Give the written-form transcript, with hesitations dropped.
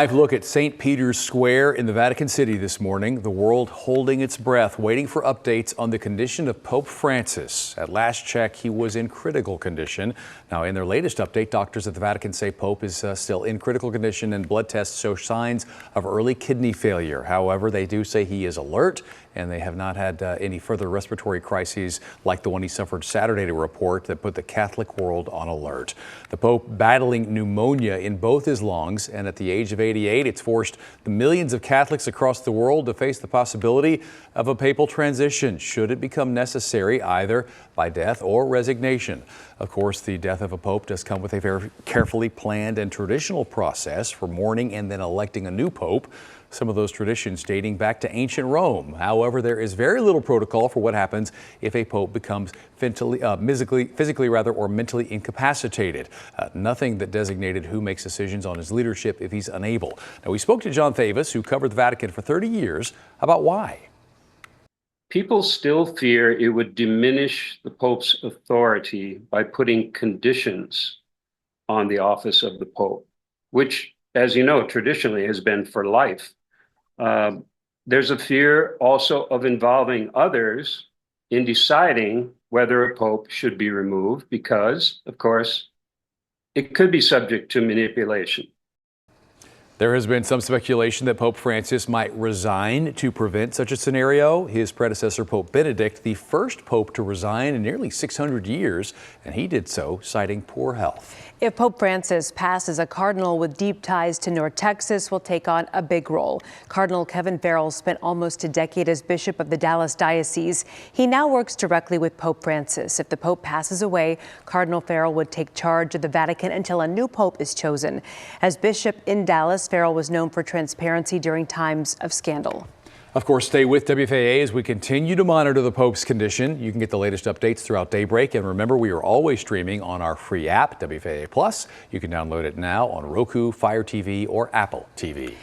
Live look at St. Peter's Square in the Vatican City this morning. The world holding its breath, waiting for updates on the condition of Pope Francis. At last check, he was in critical condition. Now, in their latest update, doctors at the Vatican say Pope is still in critical condition and blood tests show signs of early kidney failure. However, they do say he is alert and they have not had any further respiratory crises like the one he suffered Saturday, to report that put the Catholic world on alert. The Pope battling pneumonia in both his lungs, and at the age of 88, it's forced the millions of Catholics across the world to face the possibility of a papal transition, should it become necessary, either by death or resignation. Of course, the death of a pope does come with a very carefully planned and traditional process for mourning and then electing a new pope. Some of those traditions dating back to ancient Rome. However, there is very little protocol for what happens if a pope becomes physically or mentally incapacitated. Nothing that designated who makes decisions on his leadership if he's unable. Now, we spoke to John Thavis, who covered the Vatican for 30 years, about why. People still fear it would diminish the Pope's authority by putting conditions on the office of the Pope, which, as you know, traditionally has been for life. There's a fear also of involving others in deciding whether a pope should be removed because, of course, it could be subject to manipulation. There has been some speculation that Pope Francis might resign to prevent such a scenario. His predecessor, Pope Benedict, the first pope to resign in nearly 600 years, and he did so citing poor health. If Pope Francis passes, a cardinal with deep ties to North Texas will take on a big role. Cardinal Kevin Farrell spent almost a decade as bishop of the Dallas diocese. He now works directly with Pope Francis. If the Pope passes away, Cardinal Farrell would take charge of the Vatican until a new pope is chosen. As bishop in Dallas, Farrell was known for transparency during times of scandal. Of course, stay with WFAA as we continue to monitor the Pope's condition. You can get the latest updates throughout daybreak. And remember, we are always streaming on our free app, WFAA Plus. You can download it now on Roku, Fire TV, or Apple TV.